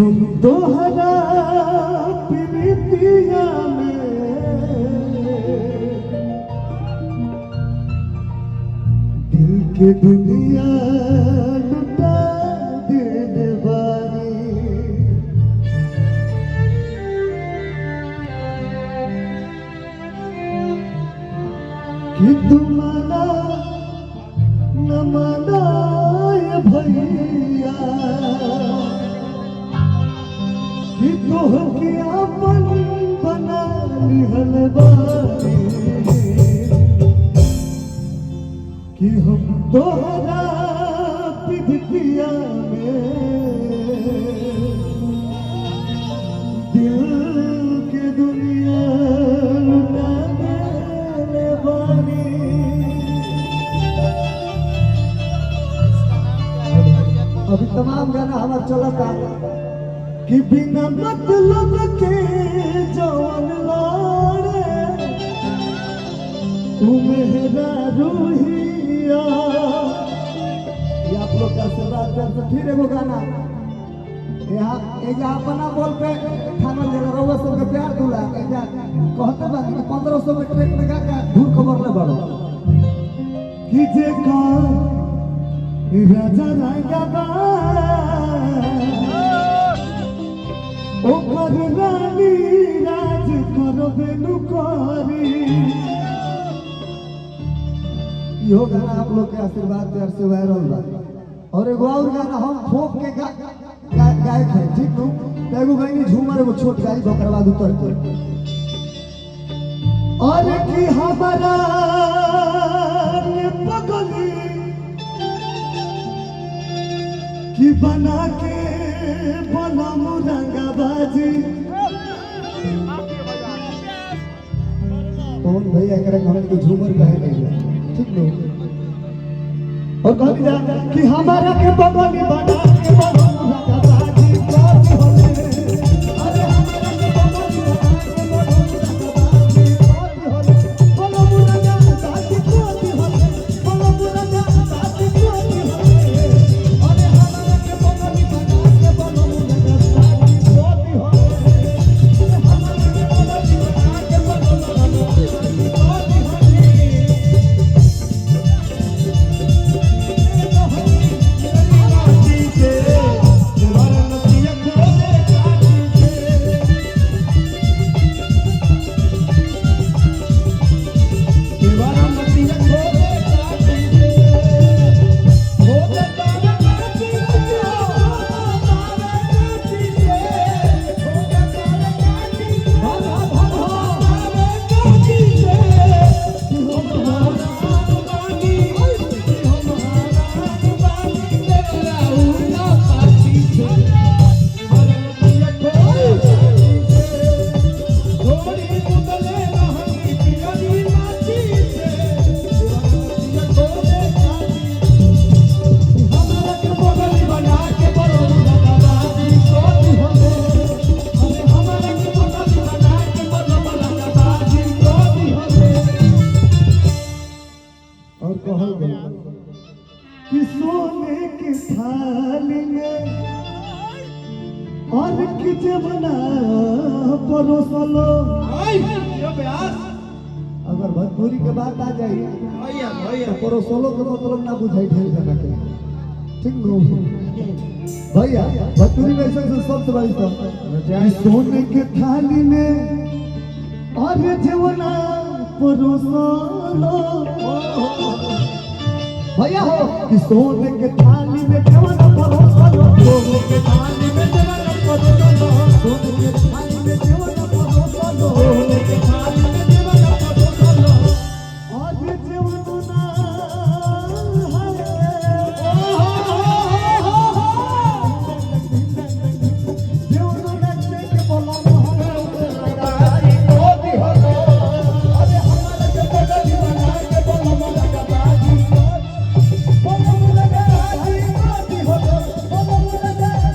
हम दोहरा प्रीतिया में दिल के दुनिया लुटा देने वाली कि तुम्हारा न माना भैया कि तोह के अपन बना लिहल बानी कि हम तोहरा प्रीतिया में दिल के दुनिया लुटा देने वाली। अभी तमाम गाना हमारा चलता कि बिना मतलब के जवान लाड़े तू मेरा रूहिया। ये आप लोग का आशीर्वाद से फिर एगो गाना यहाँ एजा अपना बोल पे थाना जगह रउआ सब के प्यार दूला एजा कहते बा कि 1500 में ट्रैक में गा के धूल खबर ले बड़ो कि जे का राजा रागा ओकर रानी राज करबे नुकारी। यो गाना आप लोग के आशीर्वाद प्यार से वायरल बा। और एगो और गाना हम फोक के गायक है ठीक नु एगो गाइनी झूमर एगो छोट गाई ओकर बाद उतर के और की हमारा पगली कि बना के बनम रंगाबाजी। कौन भैया करे हमन के झूमर कहे नहीं ठीक नो और कहली जा कि हमारा के बगली बना के बनम रंगाबाजी बाजी होले। अरे हमारा के बगली बना के बनम रंगाबाजी बाजी होले। बनम रंगाबाजी बाजी होले। बनम रंगाबाजी बाजी होले। अरे हमारा के बगली बना के बनम रंगाबाजी बाजी होले। हमारा के बगली बना के बनम रंगाबाजी बाजी होले। कि सोने की थाली में और कि जवना परोसलो। अगर भोजपुरी के बात आ जाए तो परोसलो के मतलब ना बुझाई ढेर जना के ठीक नो भैया भोजपुरी में ऐसा शब्द बड़ी सब सोने के थाली में और जवना परोसलो भैया हो कि सोने के थाली में जवना परोसलो। सोने के थाली में जवना परोसलो। सोने के थाली में जवना परोसलो। सोने के थाली में जवना परोसलो। आज जवना जवना के बोला लगाई होती हो। अरे हमारे के बगल बना के बोला लगाई बोला लगाई होती हो। बोला लगाई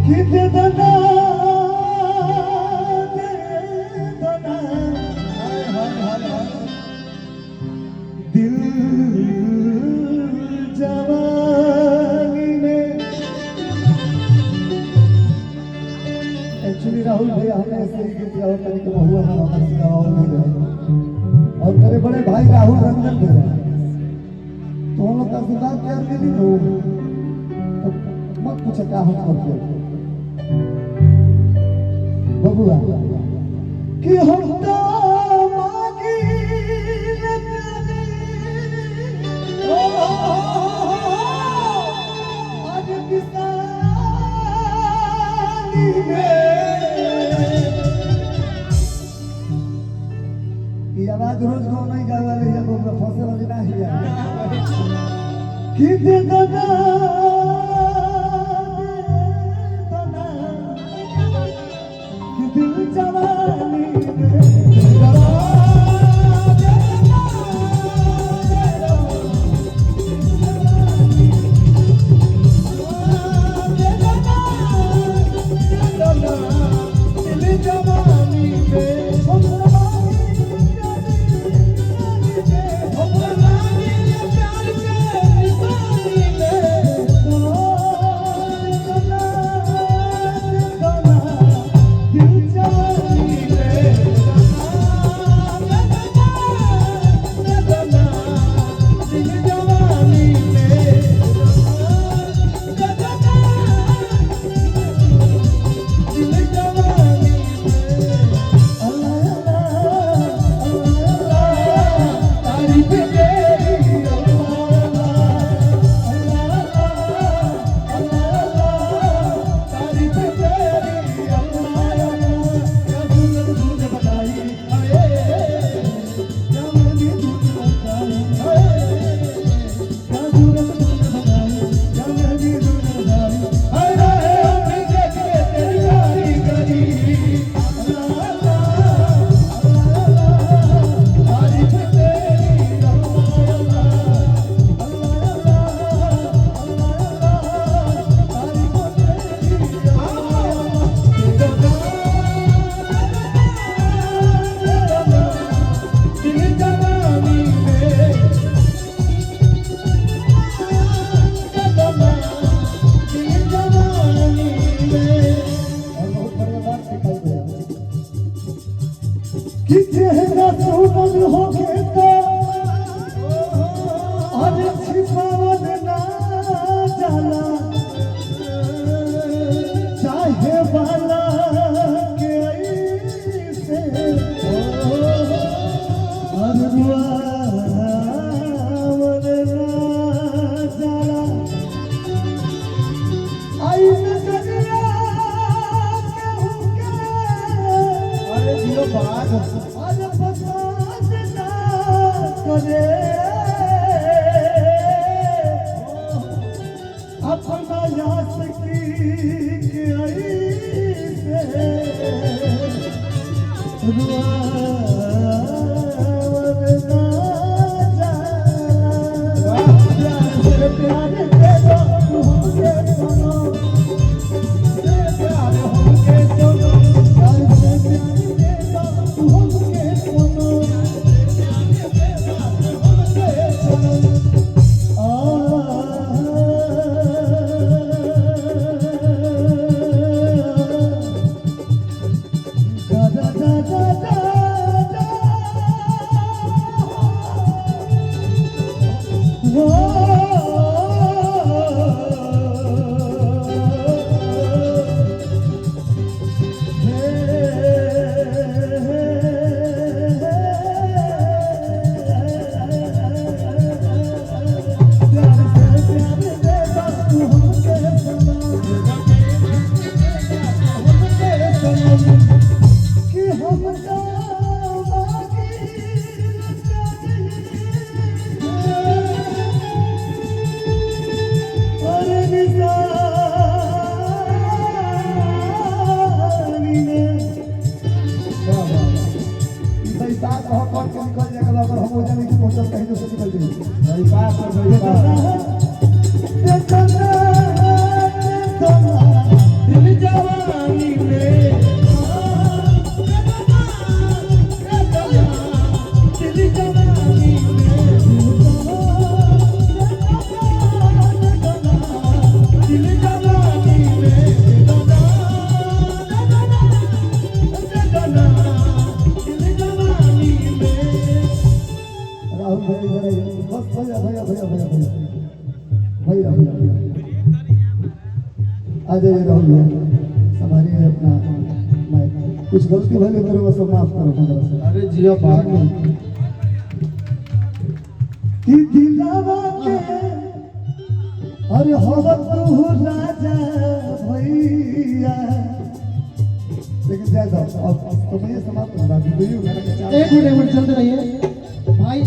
कि दे दना दिल जवानी में। एक्चुअली राहुल भैया हमने ऐसे ही गीत गाओ करके बहुआ हमारे से गाओ नहीं रहे और मेरे बड़े भाई राहुल रंजन भैया तो हम लोग का आशीर्वाद प्यार मिली हो तो मत पूछे क्या हम करते बबुआ कि हम तो मांगी आज बिसानी में ये आवाज रोज गाँव नहीं गा वाले है वो फंसे वाली ना ही है कि दे दना कि दिल जवानी कि चेहरा सोनल हो के तो और छिपावल ना जाला चाहे वाला के ऐसे और रुआवल ना जाला आई नजरिया कहूँ के अरे जियो बात आज पसंद ना करे अपना याद की ऐसे रुआवल ना जाला प्यार दे दो तू हमसे सुनो प्यार हमके सुनो प्यार से प्यार दे दो तू हमके सुनो हमके सुनो da da da da da आ जाइए राहुल भैया संभालिए अपना माइक। कुछ गलती भले करो बस माफ करो हमरा से। अरे जियो बात कि दिलावा के अरे हवा तू राजा भैया लेकिन ज्यादा अब तो मैं समाप्त हो रहा हूं। एक मिनट चलते रहिए भाई।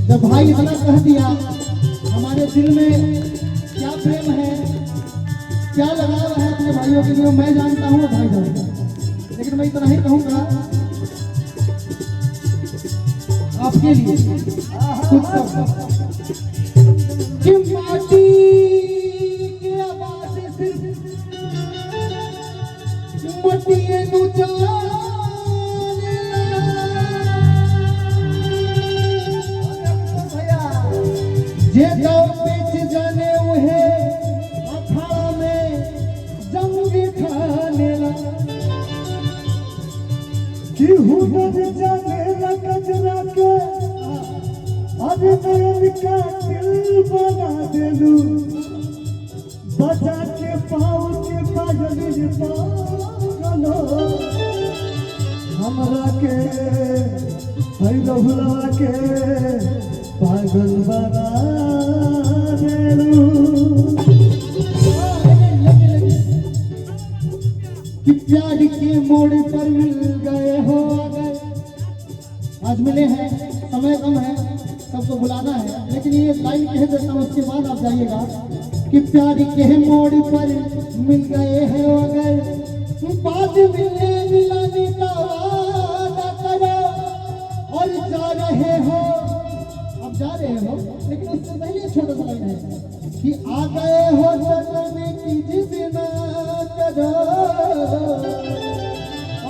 जब भाई इतना कह दिया हमारे दिल में क्या प्रेम है क्या लगाव है अपने भाइयों के लिए मैं जानता हूँ भाई जानता हूँ। लेकिन मैं इतना ही कहूँगा आपके लिए कुछ शब्द कि माटी के आवाज से मटिए नु जे गाँव बेच जाने उहे अखाड़ा में जंग ठाने ला कि हुनर जाने ला कजरा के अरे नयन का दिल बना देलू बचा के पाँव के पायल पागलो हमरा के भैरहुला के पागल बना देलू। कि प्यार के मोड़ पर मिल गए हो गए आज मिले हैं समय कम है सबको बुलाना है लेकिन ये लाइन कह देता हूँ उसके बाद आप जाइएगा कि प्यार के मोड़ पर मिल गए हैं अगर बात मिलने मिलाने का वादा करो और जा रहे हो अब जा रहे हो लेकिन उससे पहले छोटा सा लाइन है कि आ गए हो तो करने की जिद ना करो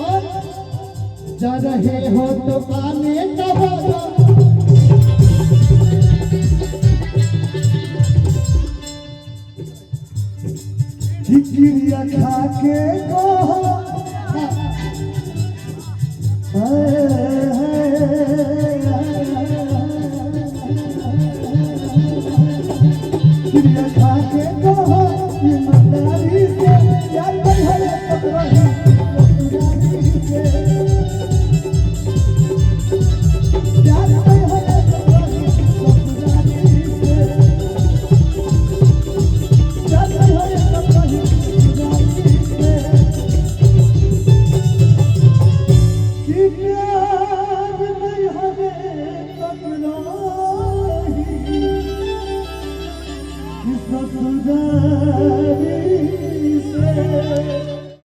और जा रहे हो तो आने का वादा ठिकिरिया खा के